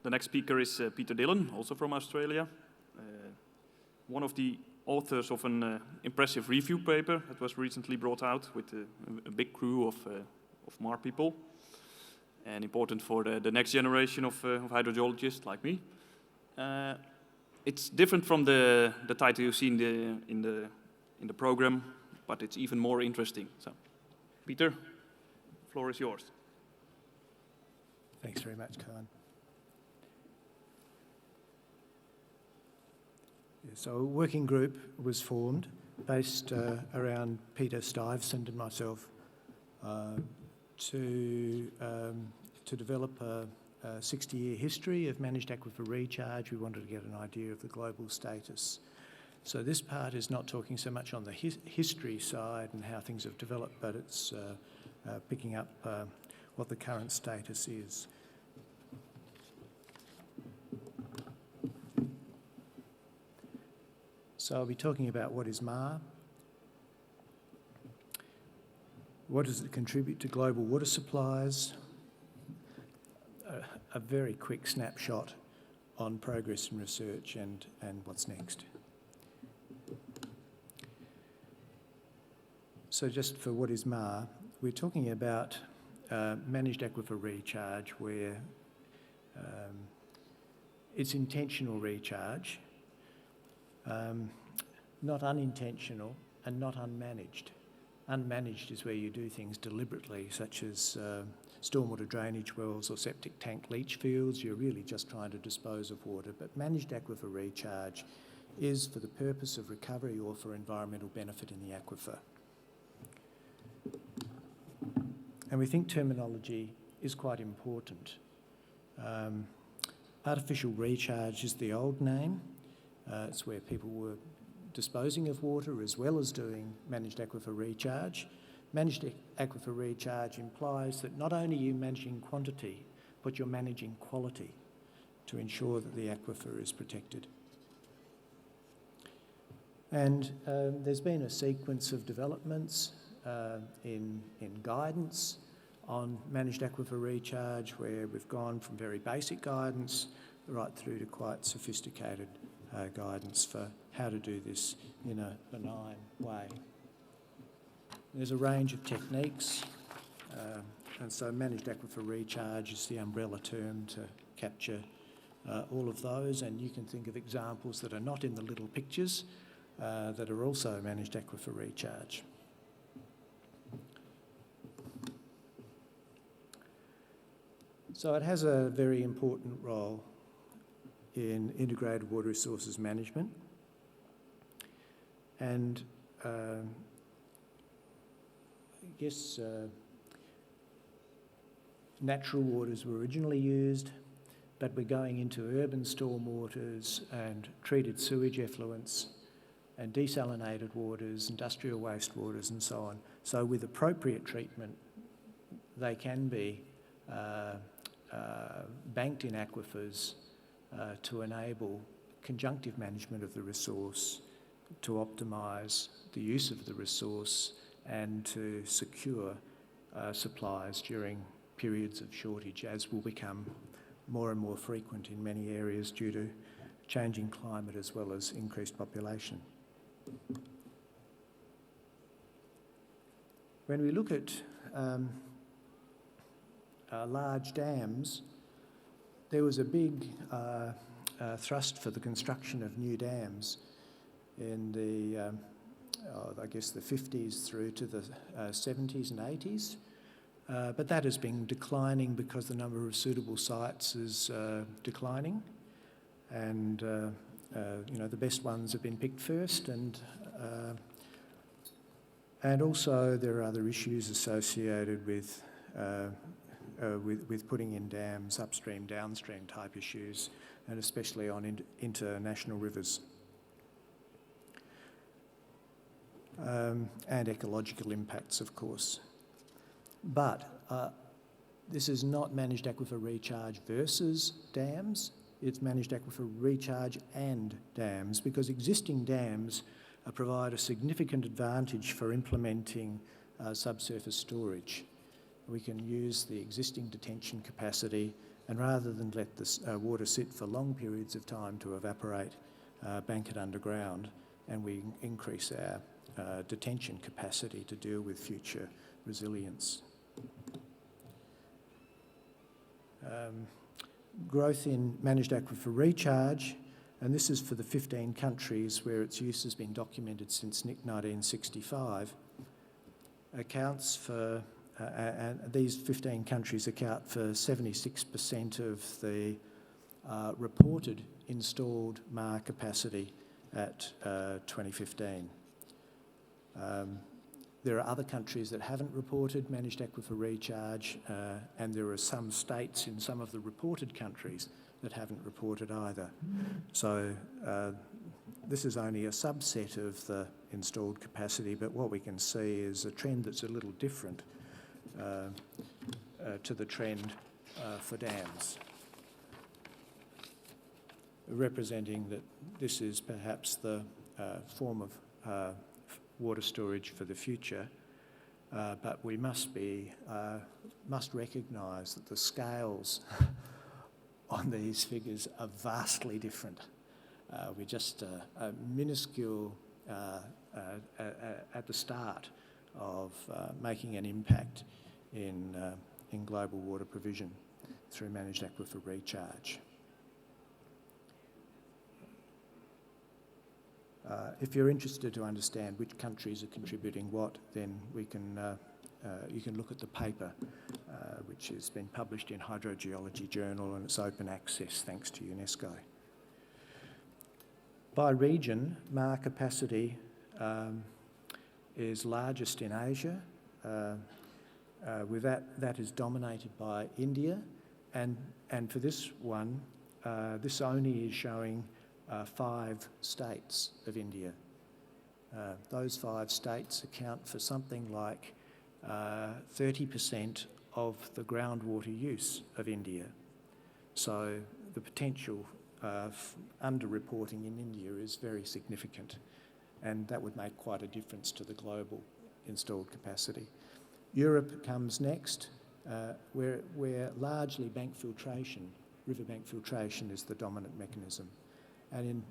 The next speaker is Peter Dillon, also from Australia, one of the authors of an impressive review paper that was recently brought out with a big crew of MAR people, and important for the next generation of hydrogeologists like me. It's different from the title you see in the program, but it's even more interesting. So, Peter, the floor is yours. Thanks very much, Khan. So a working group was formed based around Peter Stuyvesant and myself to develop a 60-year history of managed aquifer recharge. We wanted to get an idea of the global status. So this part is not talking so much on the history side and how things have developed, but it's picking up what the current status is. So I'll be talking about what is MAR, what does it contribute to global water supplies, a very quick snapshot on progress in research and what's next. So just for what is MAR, we're talking about managed aquifer recharge where it's intentional recharge, not unintentional and not unmanaged. Unmanaged is where you do things deliberately, such as stormwater drainage wells or septic tank leach fields. You're really just trying to dispose of water. But managed aquifer recharge is for the purpose of recovery or for environmental benefit in the aquifer. And we think terminology is quite important. Artificial recharge is the old name. It's where people were disposing of water as well as doing managed aquifer recharge. Managed aquifer recharge implies that not only are you managing quantity, but you're managing quality to ensure that the aquifer is protected. And there's been a sequence of developments in guidance on managed aquifer recharge where we've gone from very basic guidance right through to quite sophisticated guidance for how to do this in a benign way. There's a range of techniques, and so managed aquifer recharge is the umbrella term to capture all of those, and you can think of examples that are not in the little pictures that are also managed aquifer recharge. So it has a very important role in integrated water resources management, and I guess natural waters were originally used, but we're going into urban stormwaters and treated sewage effluents and desalinated waters, industrial wastewaters and so on. So with appropriate treatment, they can be banked in aquifers to enable conjunctive management of the resource, to optimise the use of the resource and to secure supplies during periods of shortage, as will become more and more frequent in many areas due to changing climate as well as increased population. When we look at large dams, there was a big thrust for the construction of new dams in the, I guess, the 50s through to the 70s and 80s. But that has been declining because the number of suitable sites is declining, and you know, the best ones have been picked first, and also there are other issues associated with putting in dams, upstream, downstream type issues, and especially on international rivers. And ecological impacts, of course. But this is not managed aquifer recharge versus dams, it's managed aquifer recharge and dams, because existing dams provide a significant advantage for implementing subsurface storage. We can use the existing detention capacity And rather than let the water sit for long periods of time to evaporate, bank it underground, and we increase our detention capacity to deal with future resilience. Growth in managed aquifer recharge, and this is for the 15 countries where its use has been documented since 1965, accounts for, and these 15 countries account for 76% of the reported installed MAR capacity at 2015. There are other countries that haven't reported managed aquifer recharge, and there are some states in some of the reported countries that haven't reported either. So this is only a subset of the installed capacity, but what we can see is a trend that's a little different to the trend for dams, representing that this is perhaps the form of water storage for the future, but we must recognise that the scales on these figures are vastly different. We're just a minuscule at the start of making an impact in global water provision through managed aquifer recharge. If you're interested to understand which countries are contributing what, then we can you can look at the paper, which has been published in Hydrogeology Journal, and it's open access thanks to UNESCO. By region, MAR capacity is largest in Asia. With that is dominated by India, and for this one, this only is showing 5 states of India. Those 5 states account for something like 30% of the groundwater use of India. So the potential of underreporting in India is very significant, and that would make quite a difference to the global installed capacity. Europe comes next, where largely bank filtration, riverbank filtration is the dominant mechanism. And in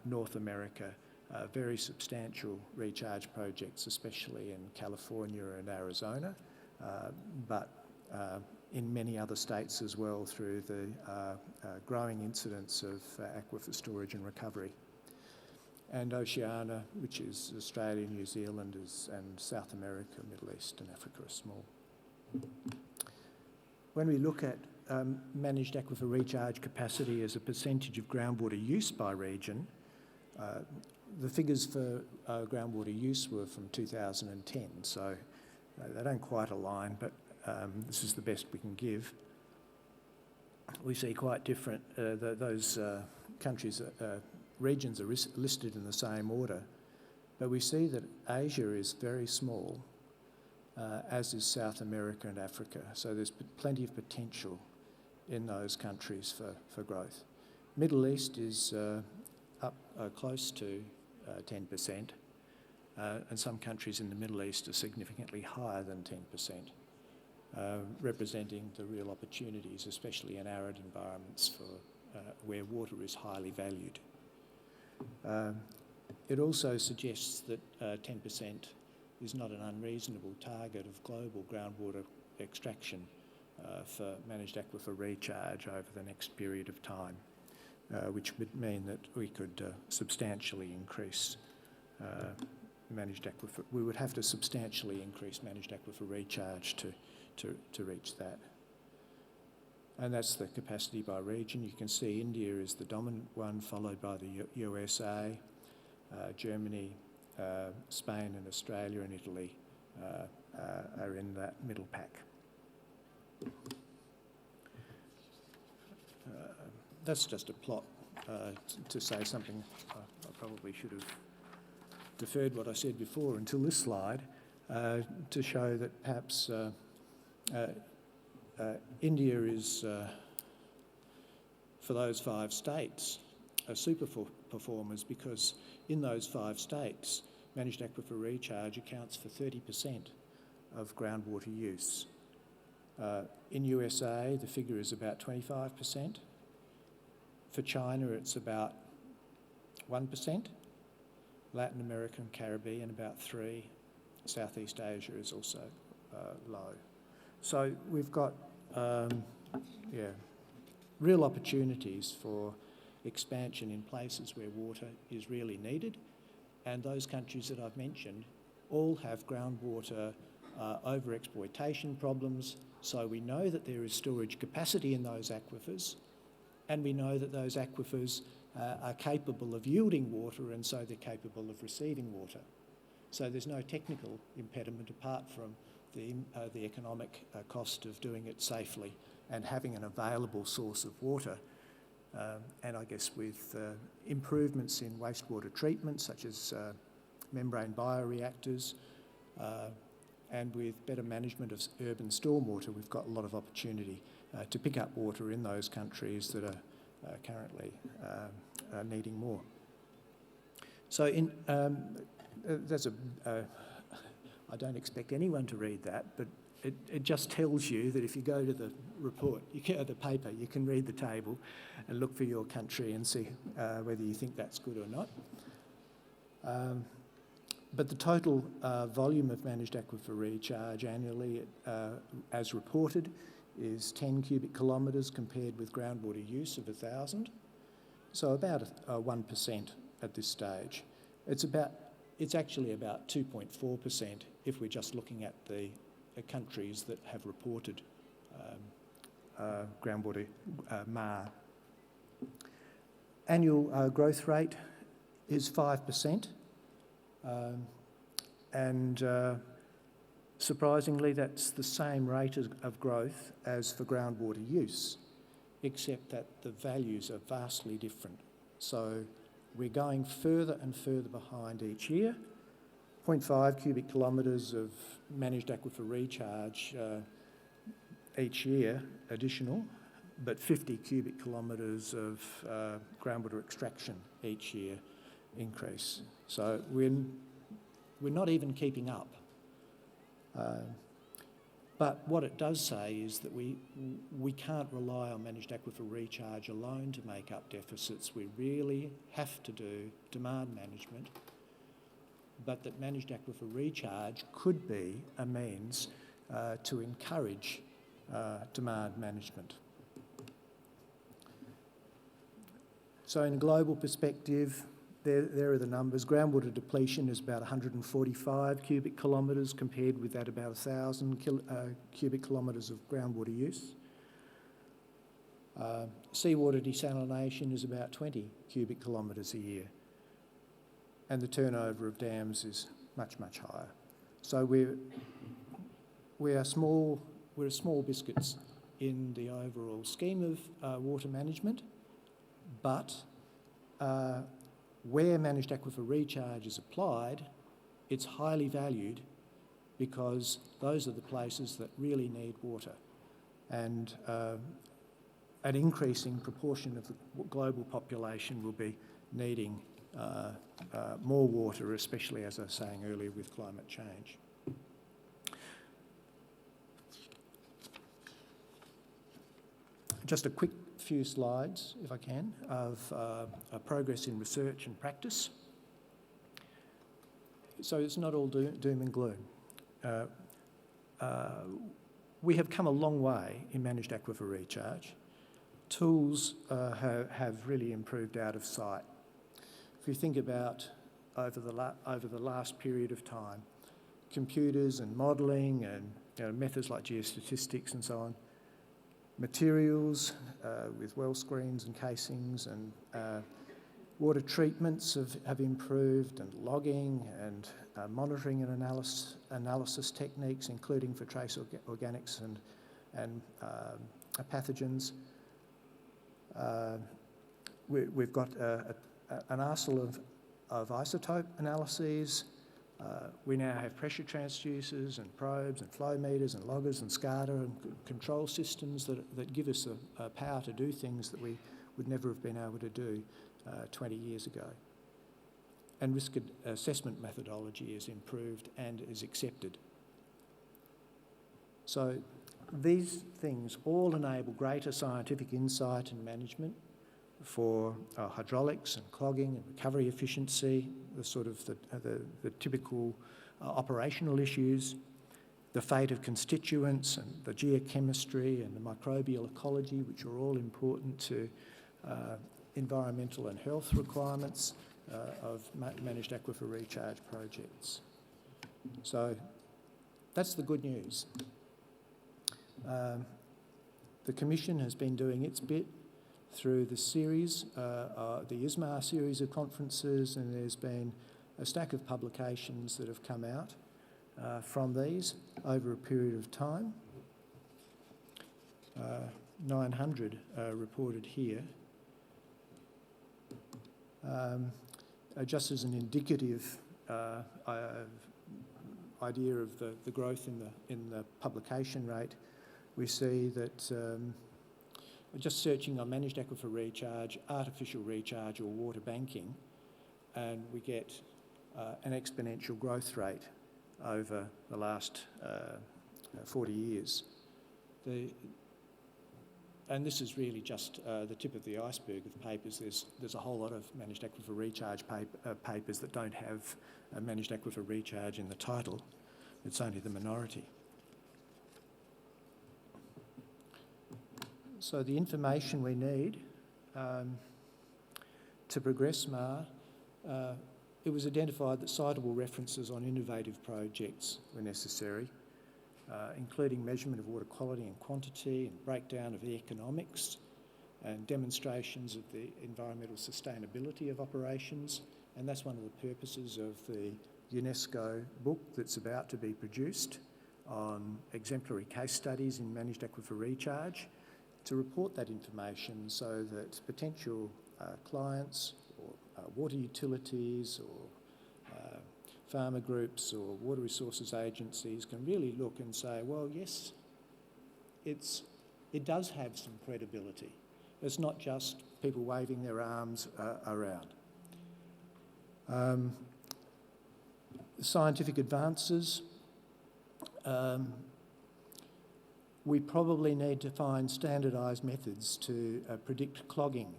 North America, very substantial recharge projects, especially in California and Arizona, but in many other states as well through the growing incidence of aquifer storage and recovery. And Oceania, which is Australia, New Zealand, and South America, Middle East and Africa are small. When we look at managed aquifer recharge capacity as a percentage of groundwater use by region, the figures for groundwater use were from 2010, so they don't quite align, but this is the best we can give. We see quite different, those countries, regions are listed in the same order, but we see that Asia is very small, as is South America and Africa, so there's plenty of potential in those countries for growth. Middle East is up close to 10%, and some countries in the Middle East are significantly higher than 10%, representing the real opportunities, especially in arid environments for where water is highly valued. It also suggests that 10% is not an unreasonable target of global groundwater extraction for managed aquifer recharge over the next period of time, which would mean that we could substantially increase managed aquifer. We would have to substantially increase managed aquifer recharge to reach that. And that's the capacity by region. You can see India is the dominant one, followed by the USA, Germany, Spain and Australia and Italy are in that middle pack. That's just a plot to say something. I probably should have deferred what I said before until this slide to show that perhaps India is, for those 5 states, are super performers, because in those 5 states, managed aquifer recharge accounts for 30% of groundwater use. In USA, the figure is about 25%. For China, it's about 1%. Latin America and Caribbean, about 3%. Southeast Asia is also low. So we've got real opportunities for expansion in places where water is really needed. And those countries that I've mentioned all have groundwater overexploitation problems. So we know that there is storage capacity in those aquifers, and we know that those aquifers are capable of yielding water, and so they're capable of receiving water. So there's no technical impediment apart from the economic cost of doing it safely and having an available source of water. And I guess with improvements in wastewater treatment, such as membrane bioreactors, and with better management of urban stormwater, we've got a lot of opportunity to pick up water in those countries that are currently needing more. So I don't expect anyone to read that, but it just tells you that if you go to the report, the paper, you can read the table and look for your country and see whether you think that's good or not. But the total volume of managed aquifer recharge annually, as reported, is 10 cubic kilometres compared with groundwater use of 1,000. So about 1% at this stage. It's actually about 2.4% if we're just looking at the countries that have reported groundwater MAR. Annual growth rate is 5%, and surprisingly that's the same rate of growth as for groundwater use, except that the values are vastly different. So we're going further and further behind each year. 0.5 cubic kilometres of managed aquifer recharge each year, additional, but 50 cubic kilometres of groundwater extraction each year increase. So we're not even keeping up. But what it does say is that we can't rely on managed aquifer recharge alone to make up deficits. We really have to do demand management, but that managed aquifer recharge could be a means to encourage demand management. So in a global perspective, there are the numbers. Groundwater depletion is about 145 cubic kilometres compared with that about 1,000 cubic kilometres of groundwater use. Seawater desalination is about 20 cubic kilometres a year. And the turnover of dams is much, much higher. So we're small biscuits in the overall scheme of water management, but where managed aquifer recharge is applied, it's highly valued because those are the places that really need water. And an increasing proportion of the global population will be needing more water, especially, as I was saying earlier, with climate change. Just a quick few slides, if I can, of progress in research and practice. So it's not all doom and gloom. We have come a long way in managed aquifer recharge. Tools have really improved out of sight. If you think about over the last period of time, computers and modelling and methods like geostatistics and so on, materials with well screens and casings, and water treatments have improved, and logging and monitoring and analysis techniques, including for trace organics and pathogens. We've got an arsenal of isotope analyses. We now have pressure transducers and probes and flow meters and loggers and SCADA and control systems that give us a power to do things that we would never have been able to do 20 years ago. And risk assessment methodology is improved and is accepted. So These things all enable greater scientific insight and management for hydraulics and clogging and recovery efficiency, the typical operational issues, the fate of constituents and the geochemistry and the microbial ecology, which are all important to environmental and health requirements of managed aquifer recharge projects. So that's the good news. The Commission has been doing its bit through the series, the ISMAR series of conferences, and there's been a stack of publications that have come out from these over a period of time. 900 reported here. Just as an indicative idea of the growth in the publication rate, we see that just searching on managed aquifer recharge, artificial recharge or water banking, and we get an exponential growth rate over the last 40 years. And this is really just the tip of the iceberg of papers. There's a whole lot of managed aquifer recharge papers that don't have a managed aquifer recharge in the title. It's only the minority. So the information we need to progress SMAR, it was identified that citable references on innovative projects were necessary, including measurement of water quality and quantity and breakdown of the economics and demonstrations of the environmental sustainability of operations. And that's one of the purposes of the UNESCO book that's about to be produced on exemplary case studies in managed aquifer recharge, to report that information so that potential clients or water utilities or farmer groups or water resources agencies can really look and say, well, yes, it does have some credibility. It's not just people waving their arms around. Scientific advances. We probably need to find standardised methods to predict clogging,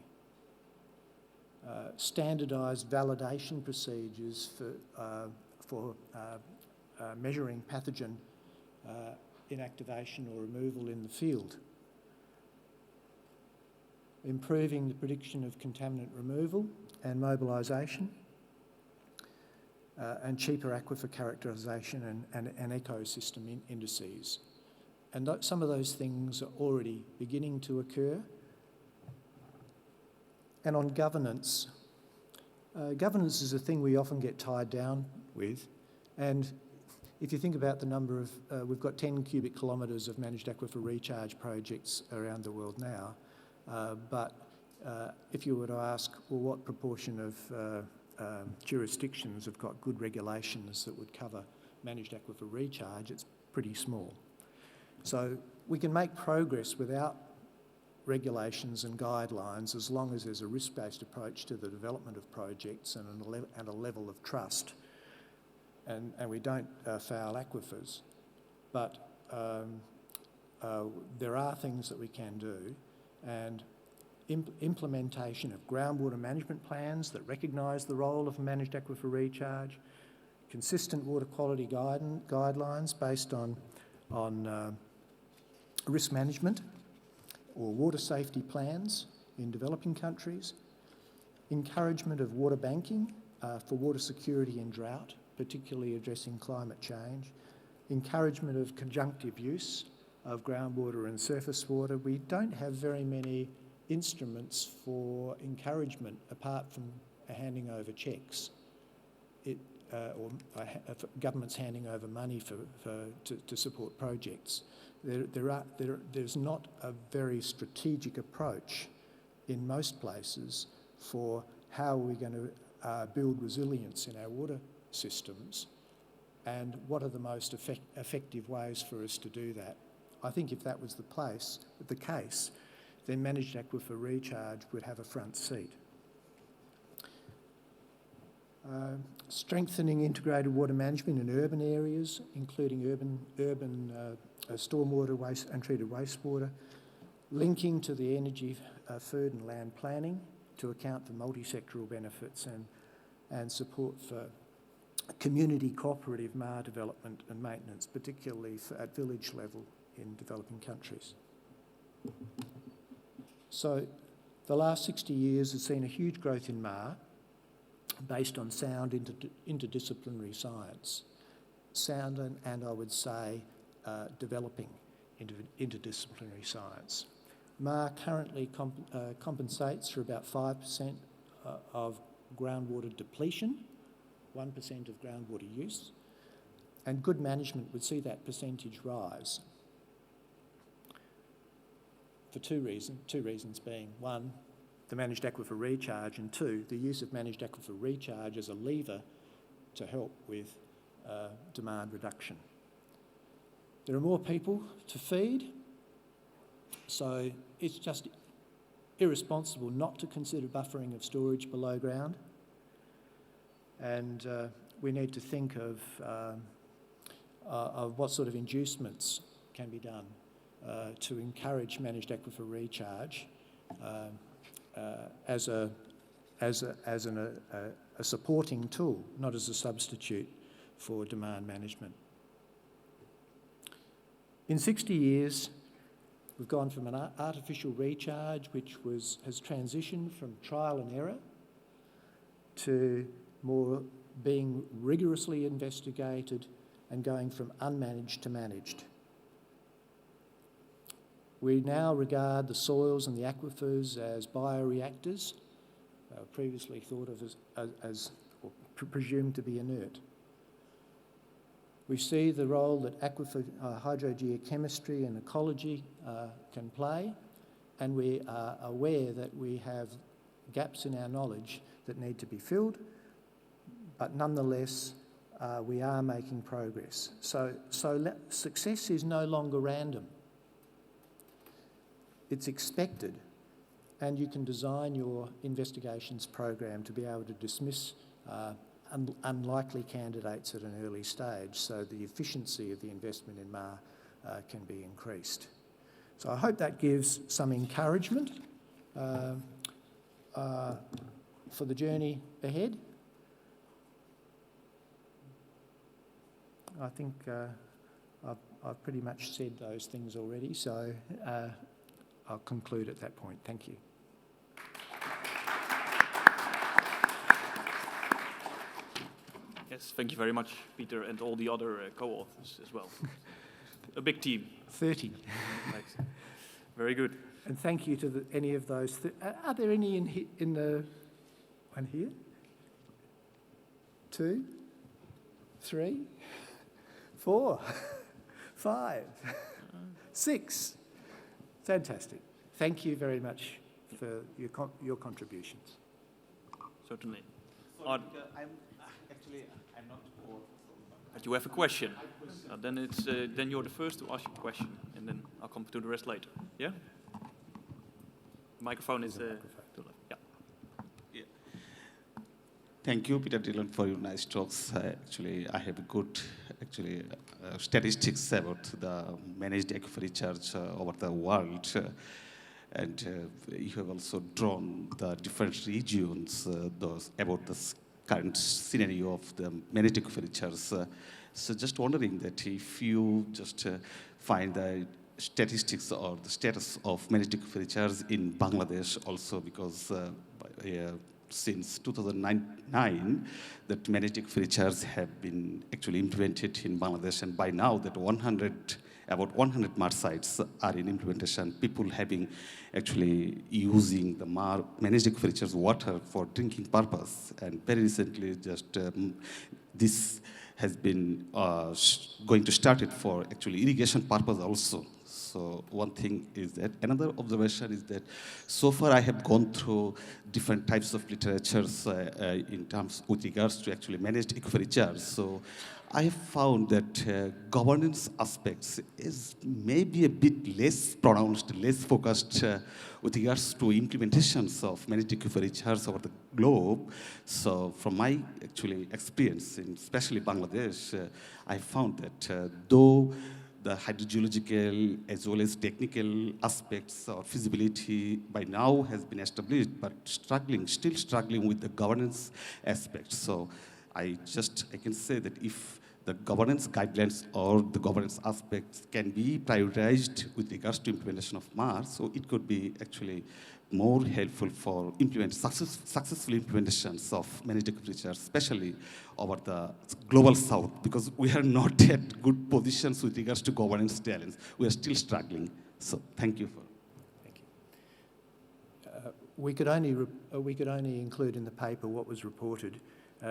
standardised validation procedures for measuring pathogen inactivation or removal in the field, improving the prediction of contaminant removal and mobilisation, and cheaper aquifer characterisation and ecosystem indices. And some of those things are already beginning to occur. And on governance, governance is a thing we often get tied down with. And if you think about the number of, we've got 10 cubic kilometres of managed aquifer recharge projects around the world now. But if you were to ask, well, what proportion of jurisdictions have got good regulations that would cover managed aquifer recharge, it's pretty small. So we can make progress without regulations and guidelines as long as there's a risk-based approach to the development of projects and a level of trust, and we don't foul aquifers. But there are things that we can do, and implementation of groundwater management plans that recognise the role of managed aquifer recharge, consistent water quality guidelines based on risk management or water safety plans in developing countries, encouragement of water banking for water security and drought, particularly addressing climate change, encouragement of conjunctive use of groundwater and surface water. We don't have very many instruments for encouragement apart from handing over cheques or governments handing over money to support projects. There's not a very strategic approach in most places for how we're going to build resilience in our water systems and what are the most effective ways for us to do that. I think if that was the case, then managed aquifer recharge would have a front seat. strengthening integrated water management in urban areas, including urban stormwater waste and treated wastewater, linking to the energy, food and land planning to account for multi-sectoral benefits and support for community cooperative MAR development and maintenance, particularly at village level in developing countries. So the last 60 years has seen a huge growth in MAR based on sound interdisciplinary science. Sound and I would say developing interdisciplinary science. MAR currently compensates for about 5% of groundwater depletion, 1% of groundwater use, and good management would see that percentage rise for two reasons being, one, the managed aquifer recharge, and two, the use of managed aquifer recharge as a lever to help with demand reduction. There are more people to feed, so it's just irresponsible not to consider buffering of storage below ground, and we need to think of what sort of inducements can be done to encourage managed aquifer recharge as a supporting tool, not as a substitute for demand management. In 60 years, we've gone from an artificial recharge, which has transitioned from trial and error to more being rigorously investigated and going from unmanaged to managed. We now regard the soils and the aquifers as bioreactors, previously thought of as or presumed to be inert. We see the role that aquifer hydrogeochemistry and ecology can play, and we are aware that we have gaps in our knowledge that need to be filled, but nonetheless we are making progress. So success is no longer random. It's expected, and you can design your investigations program to be able to dismiss unlikely candidates at an early stage, so the efficiency of the investment in MAR can be increased. So I hope that gives some encouragement for the journey ahead. I think I've pretty much said those things already, so I'll conclude at that point. Thank you. Yes, thank you very much, Peter, and all the other co-authors as well. A big team. 30. Thanks. Very good. And thank you to any of those. Are there any in the one here? 2, 3, 4, 5, 6. Fantastic. Thank you very much for your contributions. Certainly. Sorry, I'm not for. But you have a question. Then you're the first to ask your question, and then I'll come to the rest later. Yeah? The microphone is to the left. Yeah. Yeah. Thank you, Peter Dillon, for your nice talks. I have good statistics about the managed aquifer recharge over the world. And you have also drawn the different regions about the current scenario of the managed aquifer recharge. So just wondering that if you just find the statistics or the status of managed aquifer recharge in Bangladesh also, because since 2009, that managed aquifer recharge have been actually implemented in Bangladesh, and by now that about 100 MAR sites are in implementation, people having actually using the MAR managed aquifer recharge water for drinking purpose. And very recently, just this has been going to start it for actually irrigation purpose also. So one thing is that. Another observation is that so far I have gone through different types of literatures in terms with regards to actually managed aquifer recharge. So I have found that governance aspects is maybe a bit less pronounced, less focused with regards to implementations of managed aquifer recharge over the globe. So from my actually experience, in especially Bangladesh, I found that though the hydrogeological as well as technical aspects or feasibility by now has been established, but still struggling with the governance aspects. So I can say that if the governance guidelines or the governance aspects can be prioritized with regards to implementation of MAR, so it could be actually more helpful for successful implementations of managed aquifer recharge, especially over the global south, because we are not at good positions with regards to governance challenge. We are still struggling. So thank you for. Thank you. We could only include in the paper what was reported.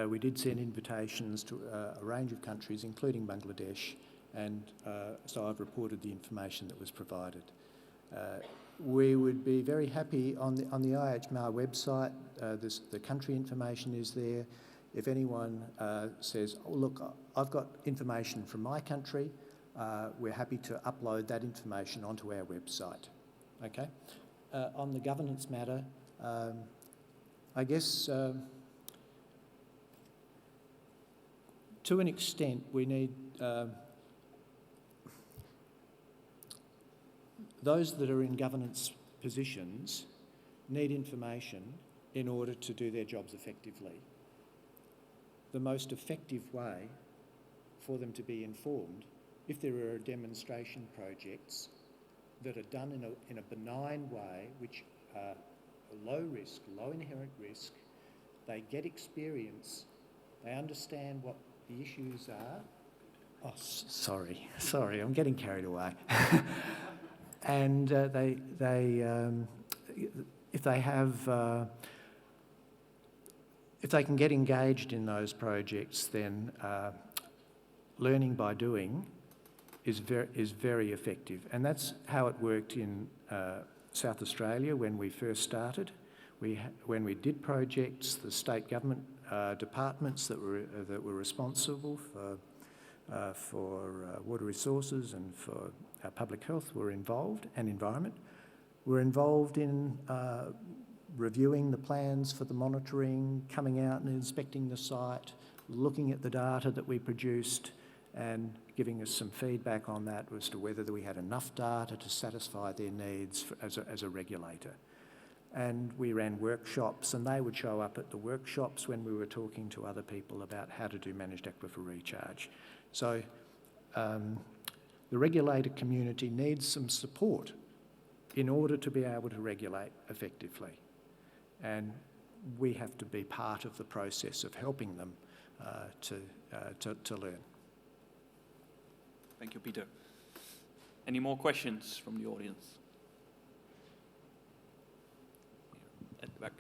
We did send invitations to a range of countries, including Bangladesh, and so I've reported the information that was provided. We would be very happy on the ISMAR website. The country information is there. If anyone says, "Oh, look, I've got information from my country," we're happy to upload that information onto our website. Okay. On the governance matter, I guess. To an extent, we need those that are in governance positions need information in order to do their jobs effectively. The most effective way for them to be informed, if there are demonstration projects that are done in a benign way, which are low risk, low inherent risk, they get experience, they understand what the issues are. Oh, sorry, I'm getting carried away. And if they can get engaged in those projects, then learning by doing is very effective. And that's how it worked in South Australia when we first started. When we did projects, the state government departments that were responsible for water resources and for public health were involved, and environment were involved in reviewing the plans for the monitoring, coming out and inspecting the site, looking at the data that we produced and giving us some feedback on that as to whether we had enough data to satisfy their needs as a regulator. And we ran workshops, and they would show up at the workshops when we were talking to other people about how to do managed aquifer recharge. So the regulator community needs some support in order to be able to regulate effectively. And we have to be part of the process of helping them to learn. Thank you, Peter. Any more questions from the audience? At the back.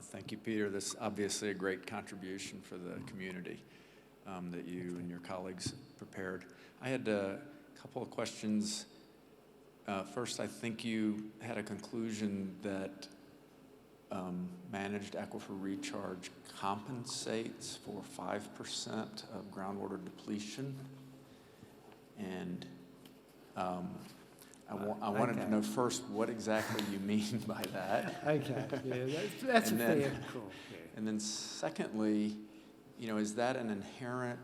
Thank you, Peter. This is obviously a great contribution for the community that you and your colleagues prepared. I had a couple of questions. First, I think you had a conclusion that managed aquifer recharge compensates for 5% of groundwater depletion. And I wanted to know first what exactly you mean by that. Okay, yeah, that's a fair call. Yeah. And then secondly, is that an inherent,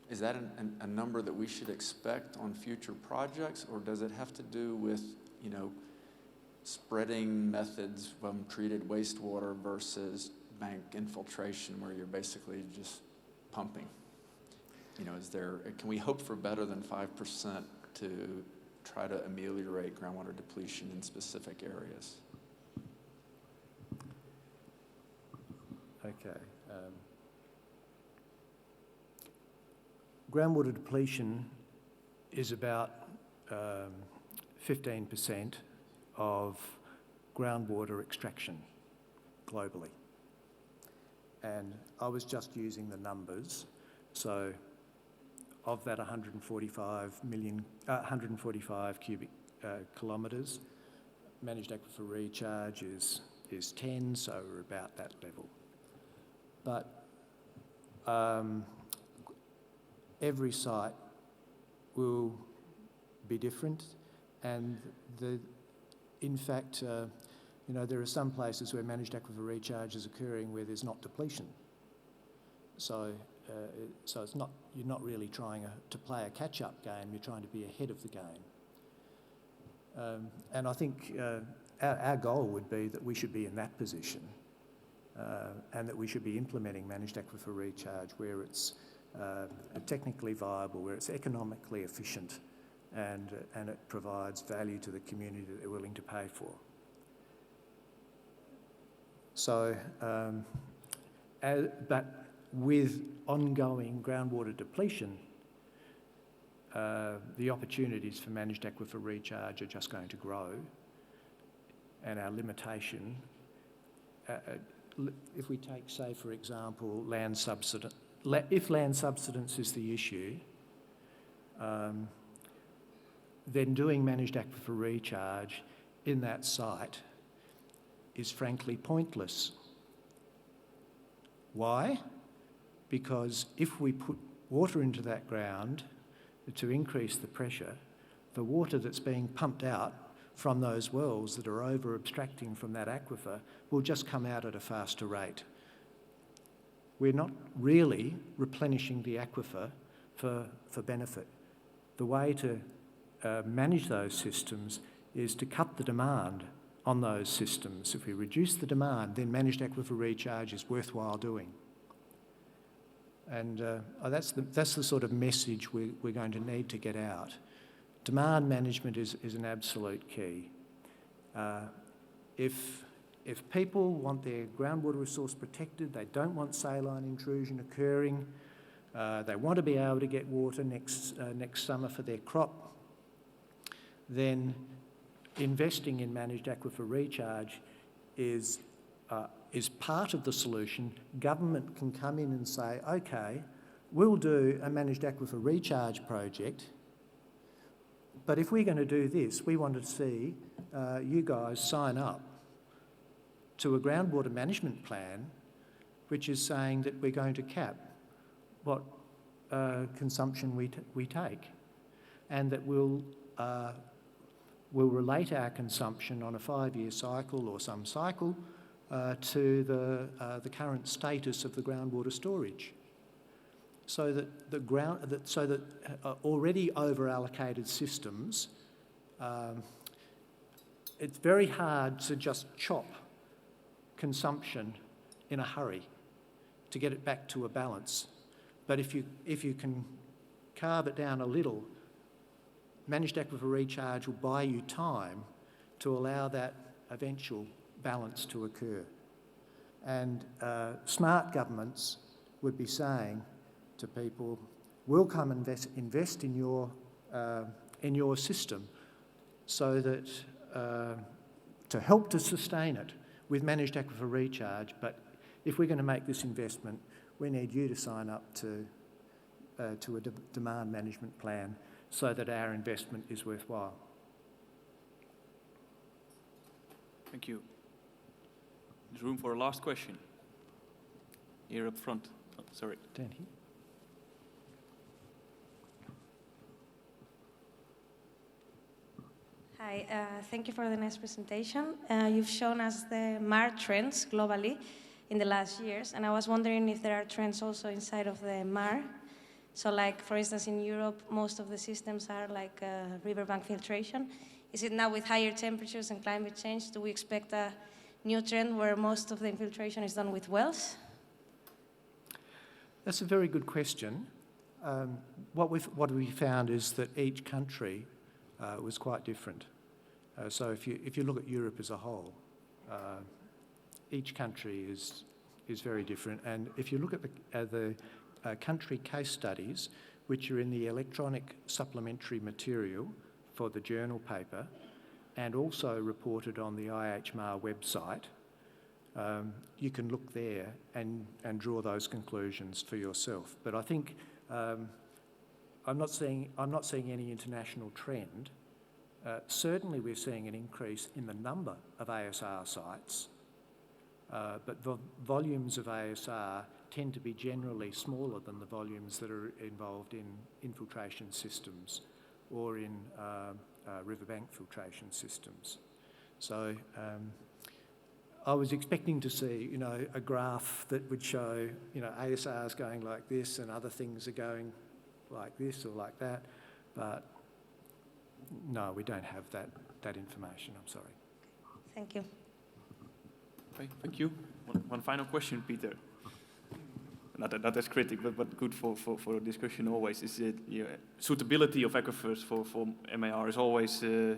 is that a number that we should expect on future projects, or does it have to do with, spreading methods from treated wastewater versus bank infiltration where you're basically just pumping? Can we hope for better than 5% to try to ameliorate groundwater depletion in specific areas? Okay. Groundwater depletion is about 15% of groundwater extraction globally. And I was just using the numbers. So of that 145 cubic kilometres, managed aquifer recharge is 10, so we're about that level. But every site will be different, and in fact, you know, there are some places where managed aquifer recharge is occurring where there's not depletion. So it's not, you're not really trying to play a catch-up game, you're trying to be ahead of the game. And I think our goal would be that we should be in that position, and that we should be implementing managed aquifer recharge where it's technically viable, where it's economically efficient, and it provides value to the community that they're willing to pay for. So, but with ongoing groundwater depletion, the opportunities for managed aquifer recharge are just going to grow, and our limitation, if we take, say, for example, land subsidence, if land subsidence is the issue, then doing managed aquifer recharge in that site is frankly pointless. Why? Because if we put water into that ground to increase the pressure, the water that's being pumped out from those wells that are over-abstracting from that aquifer will just come out at a faster rate. We're not really replenishing the aquifer for benefit. The way to manage those systems is to cut the demand on those systems. If we reduce the demand, then managed aquifer recharge is worthwhile doing. And that's the sort of message we're going to need to get out. Demand management is an absolute key. If people want their groundwater resource protected, they don't want saline intrusion occurring, they want to be able to get water next summer for their crop, then investing in managed aquifer recharge is part of the solution. Government can come in and say, okay, we'll do a managed aquifer recharge project, but if we're going to do this, we want to see you guys sign up to a groundwater management plan which is saying that we're going to cap what consumption we take, and that we'll relate our consumption on a 5-year cycle or some cycle to the current status of the groundwater storage, so that already over-allocated systems, it's very hard to just chop consumption in a hurry to get it back to a balance. But if you can carve it down a little, managed aquifer recharge will buy you time to allow that eventual balance to occur. And smart governments would be saying to people, we'll come invest in your system so that to help to sustain it with managed aquifer recharge, but if we're going to make this investment, we need you to sign up to a demand management plan so that our investment is worthwhile. Thank you. There's room for a last question. Here up front. Oh, sorry. Dan here. Hi, thank you for the nice presentation. You've shown us the MAR trends globally in the last years, and I was wondering if there are trends also inside of the MAR. So like, for instance, in Europe, most of the systems are like riverbank filtration. Is it now with higher temperatures and climate change, do we expect a new trend where most of the infiltration is done with wells? That's a very good question. What we found is that each country was quite different. So if you look at Europe as a whole, each country is very different. And if you look at the country case studies, which are in the electronic supplementary material for the journal paper, and also reported on the ISMAR website, you can look there and draw those conclusions for yourself. But I think I'm not seeing any international trend. Certainly we're seeing an increase in the number of ASR sites, but the volumes of ASR tend to be generally smaller than the volumes that are involved in infiltration systems or in riverbank filtration systems. So I was expecting to see, a graph that would show, ASR's going like this and other things are going like this or like that, but no, we don't have that information, I'm sorry. Thank you. Okay, thank you. One final question, Peter. Not as critical, but good for discussion always, is that suitability of aquifers for MAR is always a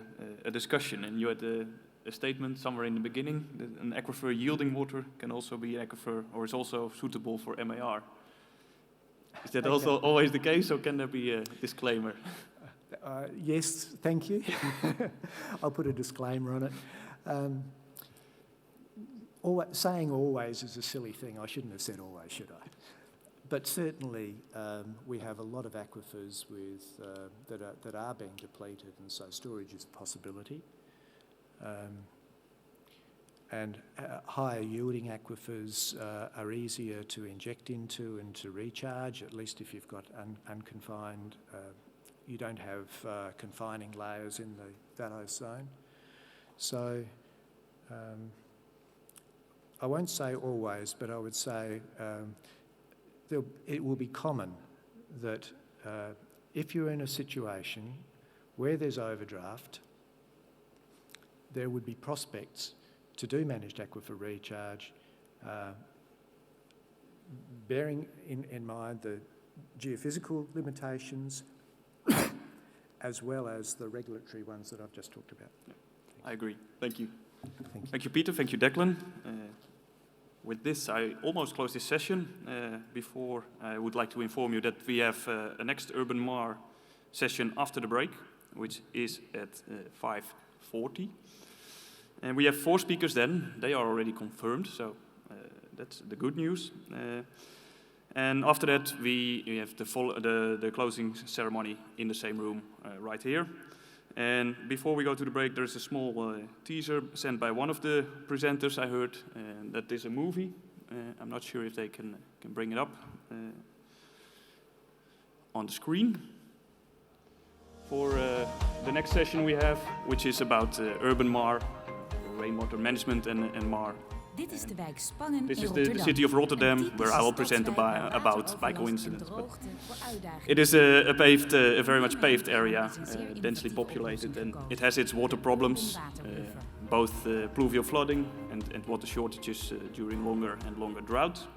discussion, and you had a statement somewhere in the beginning that an aquifer yielding water can also be an aquifer, or is also suitable for MAR. Is that also always the case, or can there be a disclaimer? Yes, thank you. I'll put a disclaimer on it. Saying always is a silly thing. I shouldn't have said always, should I? But certainly we have a lot of aquifers that are being depleted, and so storage is a possibility. And higher yielding aquifers are easier to inject into and to recharge, at least if you've got unconfined, you don't have confining layers in the vallose zone. So I won't say always, but I would say it will be common that if you're in a situation where there's overdraft, there would be prospects to do managed aquifer recharge, bearing in mind the geophysical limitations as well as the regulatory ones that I've just talked about. I agree. Thank you. Thank you. Thank you, Peter. Thank you, Declan. With this, I almost close this session. Before, I would like to inform you that we have a next Urban MAR session after the break, which is at 5:40. And we have 4 speakers then. They are already confirmed, so that's the good news. And after that, we have the closing ceremony in the same room right here. And before we go to the break, there's a small teaser sent by one of the presenters, I heard, that there's a movie. I'm not sure if they can bring it up on the screen. For the next session we have, which is about urban MAR, rainwater management and MAR. Dit is de wijk Spangen This in is Rotterdam. the city of Rotterdam, where I will present about by coincidence. But it is a very much paved area, densely populated, and it has its water problems, both pluvial flooding and water shortages during longer and longer drought.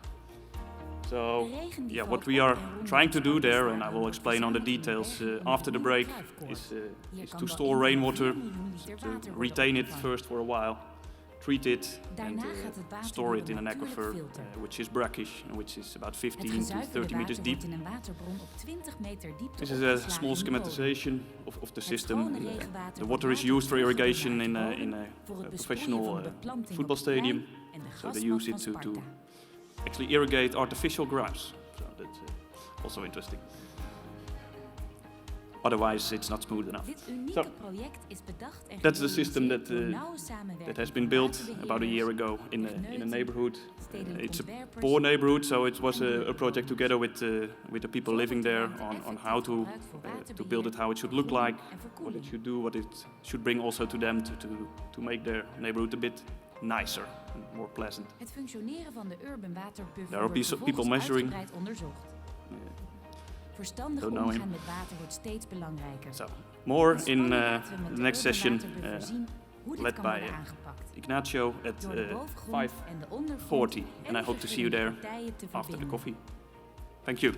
So, yeah, what we are trying to do there, and I will explain on the details after the break, is to store rainwater, to retain it first for a while, treat it and store it in an aquifer which is brackish and which is about 15 to 30 meters deep. This is a small schematization of the system. The water is used for irrigation in a professional football stadium, so they use it to actually irrigate artificial grass. So that's also interesting. Otherwise, it's not smooth enough. So, that's the system that has been built about a year ago in a neighborhood. It's a poor neighborhood, so it was a project together with the people living there on how to build it, how it should look like, what it should do, what it should bring also to them to make their neighborhood a bit nicer and more pleasant. There are people measuring. Verstandig omgaan met water wordt steeds belangrijker. So, more in the next session, led by Ignacio at 5:40, and I hope to see you there after the coffee. Thank you.